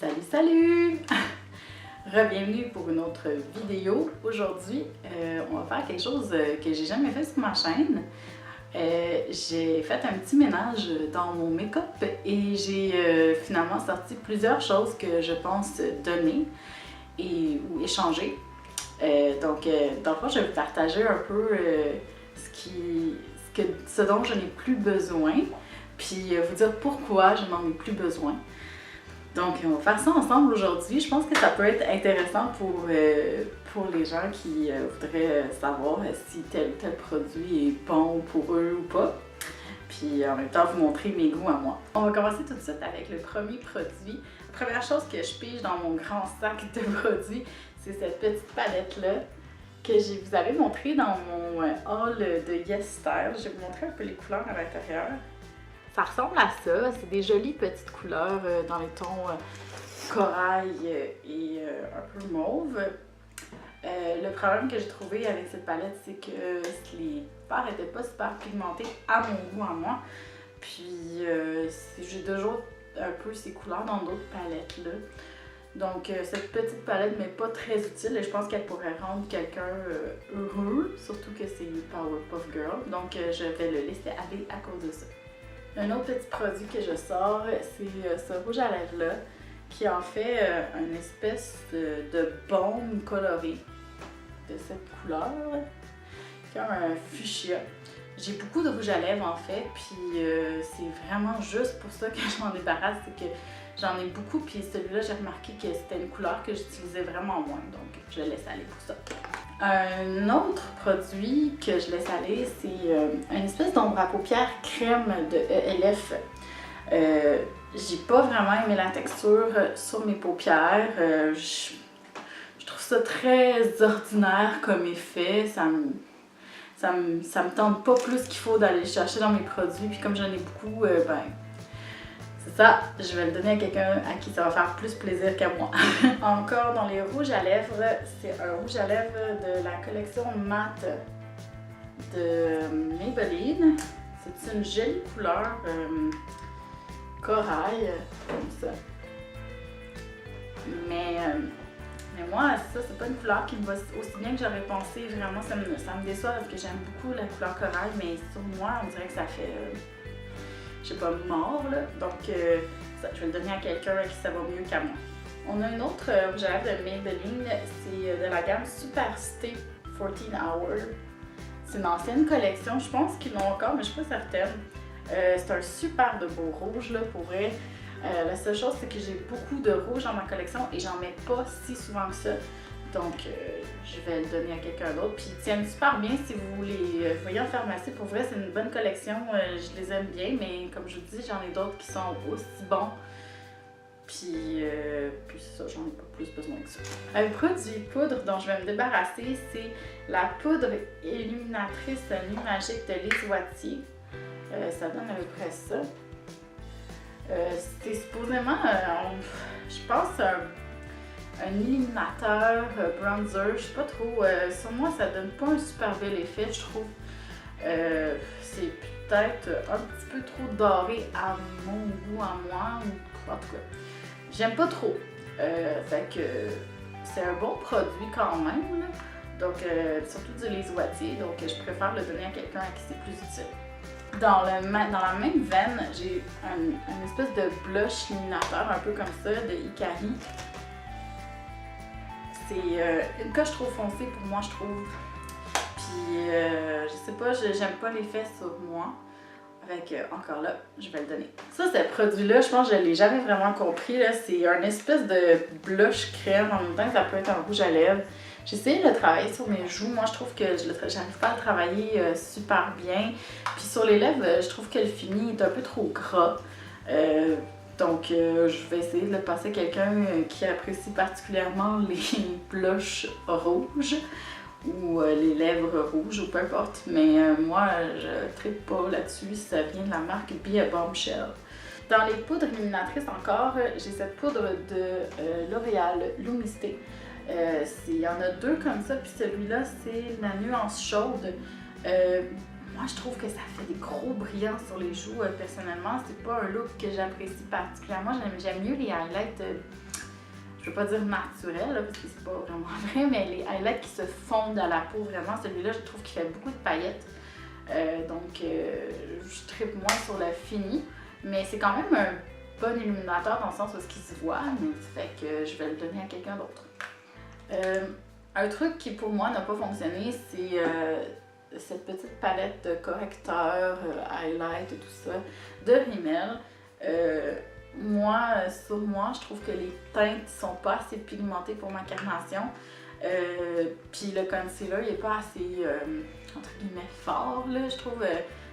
Salut, salut! Re-bienvenue pour une autre vidéo. Aujourd'hui, on va faire quelque chose que j'ai jamais fait sur ma chaîne. J'ai fait un petit ménage dans mon make-up et j'ai finalement sorti plusieurs choses que je pense donner ou échanger. Donc, dans le fond, je vais vous partager un peu ce dont je n'ai plus besoin, puis vous dire pourquoi je n'en ai plus besoin. Donc, on va faire ça ensemble aujourd'hui. Je pense que ça peut être intéressant pour les gens qui voudraient savoir si tel ou tel produit est bon pour eux ou pas. Puis en même temps, vous montrer mes goûts à moi. On va commencer tout de suite avec le premier produit. La première chose que je pige dans mon grand sac de produits, c'est cette petite palette-là que je vous avais montré dans mon haul de Yes Style. Je vais vous montrer un peu les couleurs à l'intérieur. Ça ressemble à ça, c'est des jolies petites couleurs dans les tons corail et un peu mauve. Le problème que j'ai trouvé avec cette palette, c'est que les fards n'étaient pas super pigmentés à mon goût à moi. Puis j'ai déjà un peu ces couleurs dans d'autres palettes là. Donc cette petite palette m'est pas très utile et je pense qu'elle pourrait rendre quelqu'un heureux, surtout que c'est Powerpuff Girl. Donc je vais le laisser aller à cause de ça. Un autre petit produit que je sors, c'est ce rouge à lèvres-là, qui en fait une espèce de baume coloré de cette couleur, comme un fuchsia. J'ai beaucoup de rouge à lèvres en fait, puis c'est vraiment juste pour ça que je m'en débarrasse, c'est que j'en ai beaucoup, puis celui-là j'ai remarqué que c'était une couleur que j'utilisais vraiment moins, donc je le laisse aller pour ça. Un autre produit que je laisse aller, c'est une espèce d'ombre à paupières crème de ELF. J'ai pas vraiment aimé la texture sur mes paupières. Je trouve ça très ordinaire comme effet. Ça me tente pas plus qu'il faut d'aller le chercher dans mes produits. Puis comme j'en ai beaucoup, c'est ça, je vais le donner à quelqu'un à qui ça va faire plus plaisir qu'à moi. Encore dans les rouges à lèvres, c'est un rouge à lèvres de la collection Matte de Maybelline. C'est une jolie couleur corail, comme ça. Mais moi, ça, c'est pas une couleur qui me va aussi bien que j'aurais pensé. Vraiment, ça me déçoit parce que j'aime beaucoup la couleur corail, mais sur moi, on dirait que ça fait... je sais pas, mort là, donc je vais le donner à quelqu'un à qui ça va mieux qu'à moi. On a une autre rouge à lèvres de Maybelline, c'est de la gamme Super Stay 14 Hour. C'est une ancienne collection, je pense qu'ils l'ont encore, mais je suis pas certaine. C'est un super de beau rouge là, pour vrai. La seule chose, c'est que j'ai beaucoup de rouge dans ma collection et j'en mets pas si souvent que ça. Donc, je vais le donner à quelqu'un d'autre. Puis, ils tiennent super bien si vous les voyez en pharmacie. Pour vrai, c'est une bonne collection. Je les aime bien, mais comme je vous dis, j'en ai d'autres qui sont aussi bons. Puis c'est ça, j'en ai pas plus besoin que ça. Un produit poudre dont je vais me débarrasser, c'est la poudre illuminatrice Nuit Magique de Lise Wattier. Ça donne à peu près ça. C'est supposément, je pense, un illuminateur, bronzer, je sais pas trop, sur moi ça donne pas un super bel effet je trouve. C'est peut-être un petit peu trop doré à mon goût, à moi, ou en tout cas, j'aime pas trop. Fait que c'est un bon produit quand même, là. Donc surtout du Lise Wattier, donc je préfère le donner à quelqu'un à qui c'est plus utile. Dans la même veine, j'ai une espèce de blush illuminateur un peu comme ça de Hikari. C'est une coche trop foncée pour moi, je trouve. Puis, je sais pas, j'aime pas l'effet sur moi. Avec, encore là, je vais le donner. Ça, ce produit-là, je pense que je l'ai jamais vraiment compris. C'est un espèce de blush crème. En même temps, ça peut être un rouge à lèvres. J'ai essayé de le travailler sur mes joues. Moi, je trouve que j'arrive pas à le travailler super bien. Puis sur les lèvres, je trouve que le fini est un peu trop gras. Donc, je vais essayer de le passer à quelqu'un qui apprécie particulièrement les blushs rouges ou les lèvres rouges ou peu importe. Mais moi, je trippe pas là-dessus. Ça vient de la marque Be a Bombshell. Dans les poudres illuminatrices encore, j'ai cette poudre de L'Oréal Lumicité. Il y en a deux comme ça, puis celui-là, c'est la nuance chaude. Moi, je trouve que ça fait des gros brillants sur les joues. Personnellement, c'est pas un look que j'apprécie particulièrement. J'aime mieux les highlights je veux pas dire naturel, là, parce que c'est pas vraiment vrai, mais les highlights qui se fondent à la peau, vraiment, celui-là, je trouve qu'il fait beaucoup de paillettes. Donc, je tripe moins sur le fini, mais c'est quand même un bon illuminateur dans le sens où ce qu'il se voit, mais ça fait que je vais le donner à quelqu'un d'autre. Un truc qui pour moi n'a pas fonctionné, c'est cette petite palette de correcteurs, highlight et tout ça de Rimmel. Sur moi, je trouve que les teintes sont pas assez pigmentées pour ma carnation. Puis le concealer, il est pas assez, entre guillemets, fort, là. Je trouve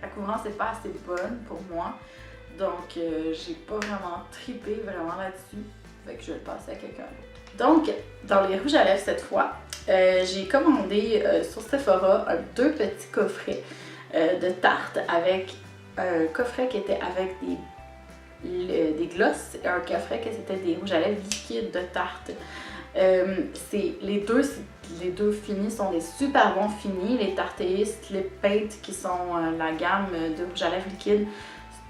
la couvrance n'est pas assez bonne pour moi. Donc, j'ai pas vraiment trippé vraiment là-dessus. Fait que je vais le passer à quelqu'un d'autre. Donc, dans les rouges à lèvres cette fois, j'ai commandé sur Sephora deux petits coffrets de Tarte avec un coffret qui était avec des glosses et un coffret qui était des rouges à lèvres liquides de Tarte. Les deux finis sont des super bons finis. Les Tarteist Lip Paint qui sont la gamme de rouges à lèvres liquides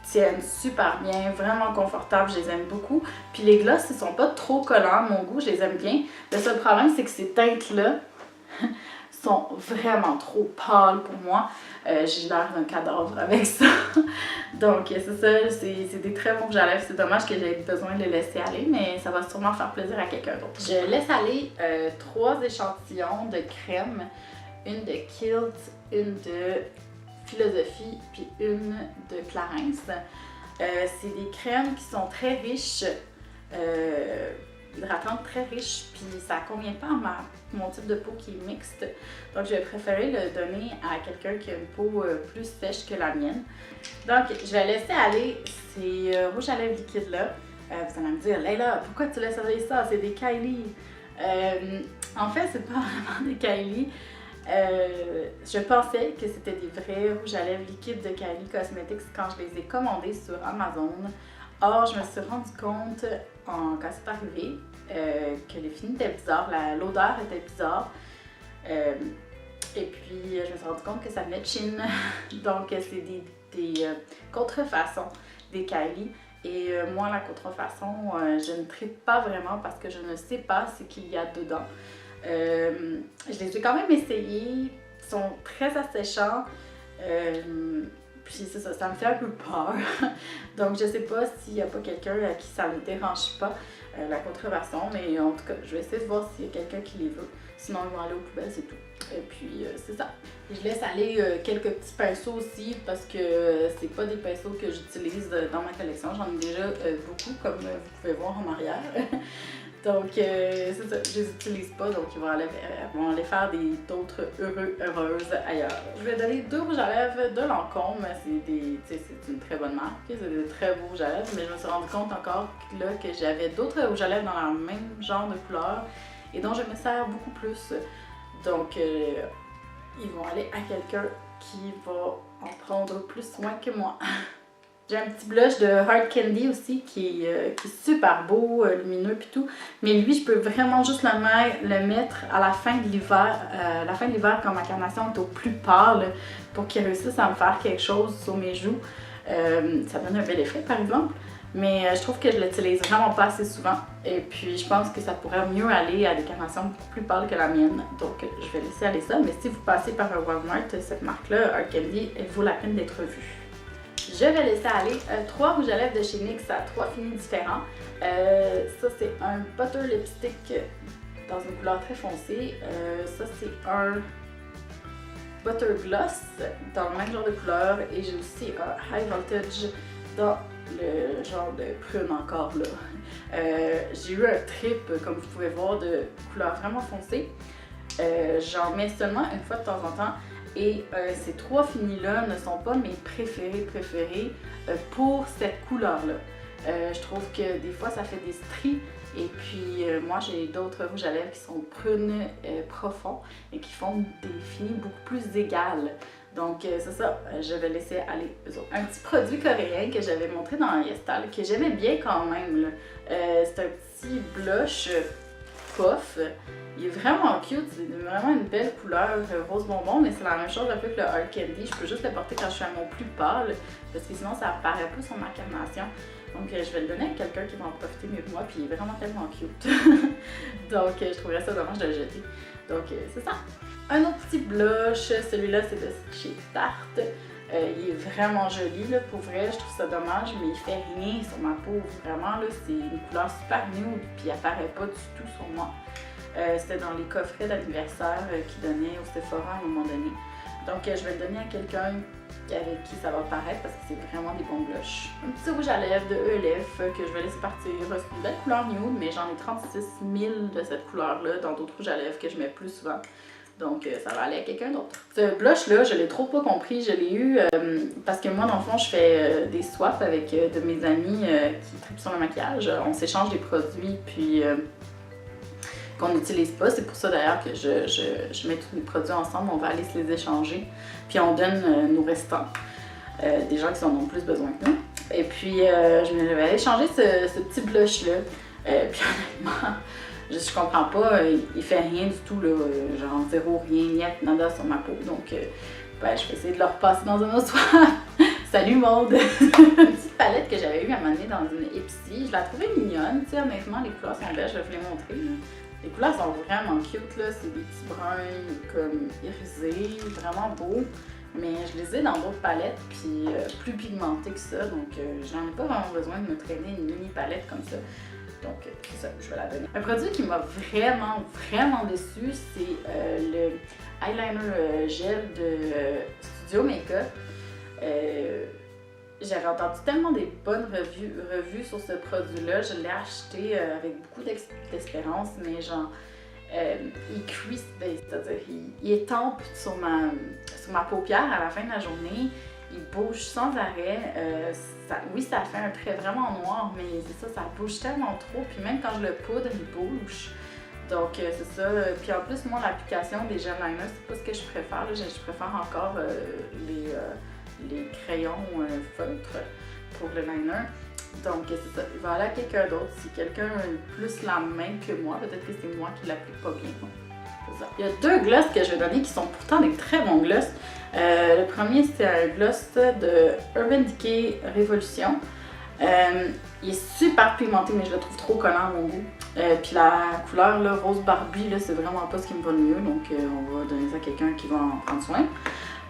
tiennent super bien, vraiment confortables, je les aime beaucoup. Puis les glosses, ils sont pas trop collants à mon goût, je les aime bien. Le seul problème, c'est que ces teintes-là sont vraiment trop pâles pour moi. J'ai l'air d'un cadavre avec ça. Donc c'est ça, c'est des très bons rouges à lèvres. C'est dommage que j'ai besoin de les laisser aller, mais ça va sûrement faire plaisir à quelqu'un d'autre. Je laisse aller 3 échantillons de crème. Une de Kiehl's, une de Philosophie, puis une de Clarins. C'est des crèmes qui sont très riches, hydratantes, très riches, puis ça convient pas à mon type de peau qui est mixte. Donc j'ai préféré le donner à quelqu'un qui a une peau plus sèche que la mienne. Donc je vais laisser aller ces rouges à lèvres liquides-là. Vous allez me dire, Leila, pourquoi tu laisses aller ça? C'est des Kylie. En fait, c'est pas vraiment des Kylie. Je pensais que c'était des vrais rouges à lèvres liquides de Kylie Cosmetics quand je les ai commandés sur Amazon. Or, je me suis rendu compte quand c'est arrivé que les finis étaient bizarres, l'odeur était bizarre. Et puis, je me suis rendu compte que ça venait de Chine. Donc, c'est des contrefaçons des Kylie. Et moi, la contrefaçon, je ne tripe pas vraiment parce que je ne sais pas ce qu'il y a dedans. Je les ai quand même essayés, ils sont très asséchants, puis c'est ça, ça me fait un peu peur. Donc je sais pas s'il n'y a pas quelqu'un à qui ça ne dérange pas, la contrefaçon, mais en tout cas, je vais essayer de voir s'il y a quelqu'un qui les veut. Sinon, ils vont aller aux poubelles, c'est tout. Et puis, c'est ça. Je laisse aller quelques petits pinceaux aussi parce que c'est pas des pinceaux que j'utilise dans ma collection. J'en ai déjà beaucoup, comme vous pouvez voir en arrière. Donc, c'est ça, je les utilise pas, donc ils vont aller faire d'autres heureuses ailleurs. Je vais donner 2 rouges à lèvres de Lancôme. C'est une très bonne marque, c'est des très beaux rouges à lèvres, mais je me suis rendu compte encore là que j'avais d'autres rouges à lèvres dans le même genre de couleur et dont je me sers beaucoup plus. Donc, ils vont aller à quelqu'un qui va en prendre plus soin que moi. J'ai un petit blush de Hard Candy aussi qui est super beau, lumineux pis tout. Mais lui, je peux vraiment juste le mettre à la fin de l'hiver. La fin de l'hiver, quand ma carnation est au plus pâle, pour qu'il réussisse à me faire quelque chose sur mes joues. Ça donne un bel effet, par exemple. Mais je trouve que je l'utilise vraiment pas assez souvent. Et puis, je pense que ça pourrait mieux aller à des carnations beaucoup plus pâles que la mienne. Donc, je vais laisser aller ça. Mais si vous passez par un Walmart, cette marque-là, Hard Candy, elle vaut la peine d'être vue. Je vais laisser aller 3 rouges à lèvres de chez NYX à 3 finis différents. Ça, c'est un Butter Lipstick dans une couleur très foncée. Ça, c'est un Butter Gloss dans le même genre de couleur. Et j'ai aussi un High Voltage dans le genre de prune encore là. J'ai eu un trip, comme vous pouvez voir, de couleur vraiment foncée. J'en mets seulement une fois de temps en temps. Et ces 3 finis-là ne sont pas mes préférés pour cette couleur-là. Je trouve que des fois, ça fait des stries. Et puis, moi, j'ai d'autres rouges à lèvres qui sont prunes profonds et qui font des finis beaucoup plus égales. Donc, c'est ça, je vais laisser aller eux autres. Un petit produit coréen que j'avais montré dans YesStyle, que j'aimais bien quand même. C'est un petit blush puff. Il est vraiment cute, c'est vraiment une belle couleur rose bonbon, mais c'est la même chose un peu que le Hard Candy. Je peux juste le porter quand je suis à mon plus pâle, parce que sinon ça apparaît plus sur ma carnation. Donc je vais le donner à quelqu'un qui va en profiter mieux que moi, puis il est vraiment tellement cute. Donc je trouverais ça dommage de le jeter. Donc c'est ça. Un autre petit blush, celui-là c'est de chez Tarte. Il est vraiment joli, là, pour vrai, je trouve ça dommage, mais il fait rien sur ma peau, vraiment, là, c'est une couleur super nude, puis il apparaît pas du tout sur moi. C'était dans les coffrets d'anniversaire qu'ils donnaient au Sephora à un moment donné. Donc je vais le donner à quelqu'un avec qui ça va paraître parce que c'est vraiment des bons blushs. Un petit rouge à lèvres de ELF que je vais laisser partir. C'est une belle couleur nude, mais j'en ai 36 000 de cette couleur-là dans d'autres rouges à lèvres que je mets plus souvent. Donc ça va aller à quelqu'un d'autre. Ce blush-là, je l'ai trop pas compris. Je l'ai eu parce que moi, dans le fond, je fais des swaps avec de mes amis qui trippent sur le maquillage. On s'échange des produits, puis qu'on n'utilise pas. C'est pour ça d'ailleurs que je mets tous les produits ensemble. On va aller se les échanger. Puis on donne nos restants. Des gens qui en ont plus besoin que nous. Et puis je vais aller changer ce petit blush-là. Puis honnêtement, je comprends pas, il fait rien du tout, là, genre zéro, rien, niet, nada sur ma peau. Donc ben, je vais essayer de le repasser dans un autre swap. Salut Maude! Une petite palette que j'avais eue à un moment donné dans une Ipsy. Je la trouvais mignonne, tu sais, honnêtement, les couleurs sont belles, je vais vous les montrer. Là. Les couleurs sont vraiment cute, là, c'est des petits bruns comme irisés, vraiment beaux. Mais je les ai dans d'autres palettes, puis plus pigmentées que ça, donc j'en ai pas vraiment besoin de me traîner une mini palette comme ça. Donc c'est ça, je vais la donner. Un produit qui m'a vraiment déçue, c'est le eyeliner gel de Studio Makeup. J'avais entendu tellement des bonnes revues sur ce produit-là. Je l'ai acheté avec beaucoup d'espérance, mais genre, il crisp, c'est-à-dire il étampe sur ma paupière à la fin de la journée. Il bouge sans arrêt. Oui, ça fait un trait vraiment noir, mais c'est ça bouge tellement trop. Puis même quand je le poudre, il bouge. Donc c'est ça. Puis en plus, moi, l'application des gel liners, c'est pas ce que je préfère. Là. Je préfère encore les crayons feutres pour le liner. Donc c'est ça. Il va aller à quelqu'un d'autre. Si quelqu'un a plus la main que moi, peut-être que c'est moi qui l'applique pas bien. Non. C'est ça. Il y a deux glosses que je vais donner qui sont pourtant des très bons glosses. Le premier, c'est un gloss de Urban Decay Révolution. Il est super pigmenté, mais je le trouve trop collant à mon goût. Puis la couleur là, rose Barbie, c'est vraiment pas ce qui me va le mieux. Donc on va donner ça à quelqu'un qui va en prendre soin.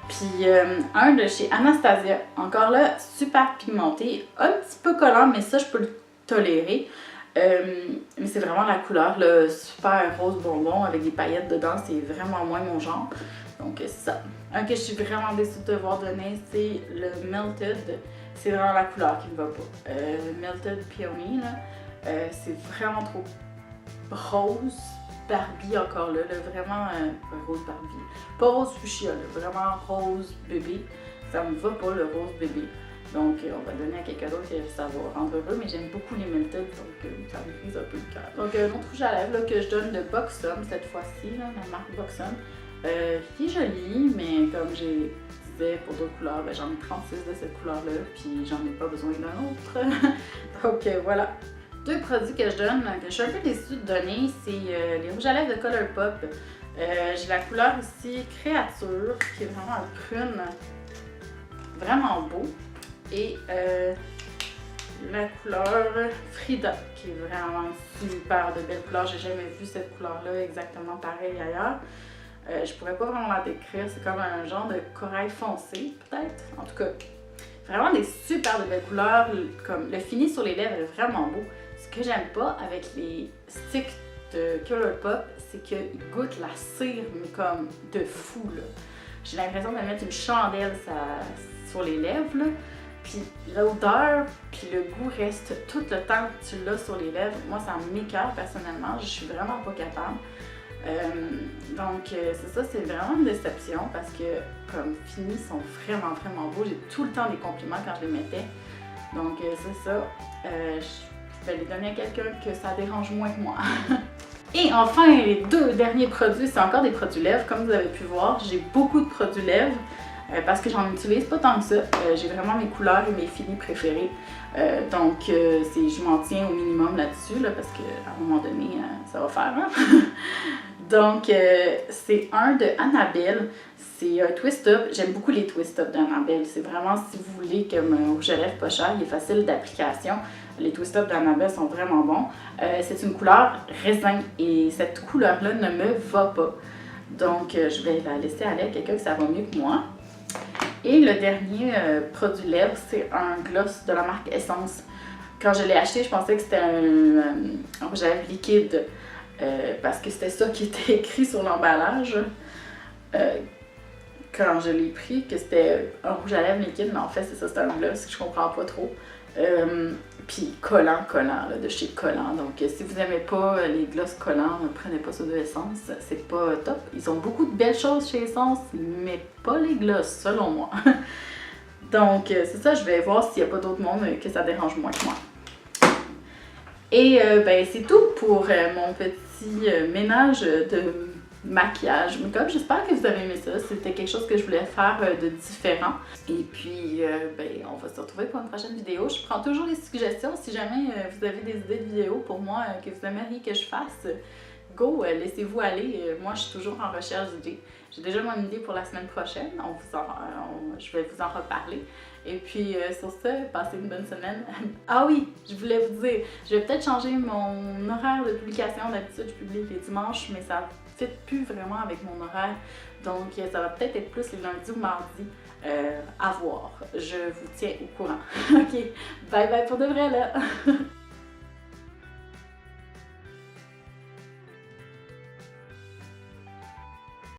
Puis un de chez Anastasia, encore là, super pigmenté. Un petit peu collant, mais ça, je peux le tolérer. Mais c'est vraiment la couleur, là, super rose bonbon avec des paillettes dedans. C'est vraiment moins mon genre. Donc c'est ça. Un que je suis vraiment déçue de devoir donner, c'est le Melted. C'est vraiment la couleur qui me va pas. Melted Peony, là, c'est vraiment trop rose. Barbie encore là, vraiment rose Barbie. Pas rose fuchsia, là, vraiment rose bébé. Ça me va pas le rose bébé. Donc on va le donner à quelqu'un d'autre et ça va rendre heureux, mais j'aime beaucoup les Melted, donc ça me brise un peu le cœur. Donc un autre rouge à lèvres là, que je donne de Buxom cette fois-ci, la marque Buxom. Qui est jolie, mais comme je disais pour d'autres couleurs, ben, j'en ai 36 de cette couleur-là, puis j'en ai pas besoin d'un autre. Donc voilà. Deux produits que je donne, que je suis un peu déçue de donner, c'est les rouges à lèvres de Colourpop. J'ai la couleur ici Créature, qui est vraiment un prune, vraiment beau. Et la couleur Frida, qui est vraiment super de belle couleur. J'ai jamais vu cette couleur-là exactement pareille ailleurs. Je pourrais pas vraiment la décrire, c'est comme un genre de corail foncé, peut-être. En tout cas, vraiment des super de belles couleurs. Comme le fini sur les lèvres est vraiment beau. Ce que j'aime pas avec les sticks de Colourpop, c'est qu'ils goûtent la cire, mais comme de fou, là. J'ai l'impression de mettre une chandelle sur les lèvres, là. Puis l'odeur, puis le goût reste tout le temps que tu l'as sur les lèvres. Moi, ça m'écoeure personnellement, je suis vraiment pas capable. Donc c'est ça, c'est vraiment une déception parce que comme fini, ils sont vraiment beaux. J'ai tout le temps des compliments quand je les mettais. Donc c'est ça, je vais les donner à quelqu'un que ça dérange moins que moi. Et enfin, les deux derniers produits, c'est encore des produits lèvres. Comme vous avez pu voir, j'ai beaucoup de produits lèvres. parce que j'en utilise pas tant que ça. J'ai vraiment mes couleurs et mes finis préférés. Donc, je m'en tiens au minimum là-dessus, là, parce qu'à un moment donné, ça va faire. Hein? Donc, c'est un de Annabelle. C'est un twist-up. J'aime beaucoup les twist-up d'Annabelle. C'est vraiment, si vous voulez, comme un rouge à lèvres pas cher, il est facile d'application. Les twist-up d'Annabelle sont vraiment bons. C'est une couleur raisin et cette couleur-là ne me va pas. Donc, je vais la laisser aller à quelqu'un que ça va mieux que moi. Et le dernier produit lèvres, c'est un gloss de la marque Essence. Quand je l'ai acheté, je pensais que c'était un rouge à lèvres liquide parce que c'était ça qui était écrit sur l'emballage. Quand je l'ai pris, que c'était un rouge à lèvres liquide, mais en fait, c'est ça, c'est un gloss, je comprends pas trop. Puis collant, là, de chez Collant. Donc, si vous n'aimez pas les gloss collants, ne prenez pas ça de Essence. C'est pas top. Ils ont beaucoup de belles choses chez Essence, mais pas les gloss, selon moi. Donc, c'est ça, je vais voir s'il n'y a pas d'autres monde que ça dérange moins que moi. Et ben, c'est tout pour mon petit ménage de maquillage, make-up. J'espère que vous avez aimé ça. C'était quelque chose que je voulais faire de différent. Et puis, ben, on va se retrouver pour une prochaine vidéo. Je prends toujours des suggestions. Si jamais vous avez des idées de vidéos pour moi que vous aimeriez que je fasse, go, laissez-vous aller. Moi, je suis toujours en recherche d'idées. J'ai déjà mon idée pour la semaine prochaine. Je vais vous en reparler. Et puis, sur ce, passez une bonne semaine. Ah oui, je voulais vous dire, je vais peut-être changer mon horaire de publication. D'habitude, je publie les dimanches, mais ça ne fit plus vraiment avec mon horaire. Donc, ça va peut-être être plus les lundis ou mardis. À voir. Je vous tiens au courant. Ok, bye bye pour de vrai là!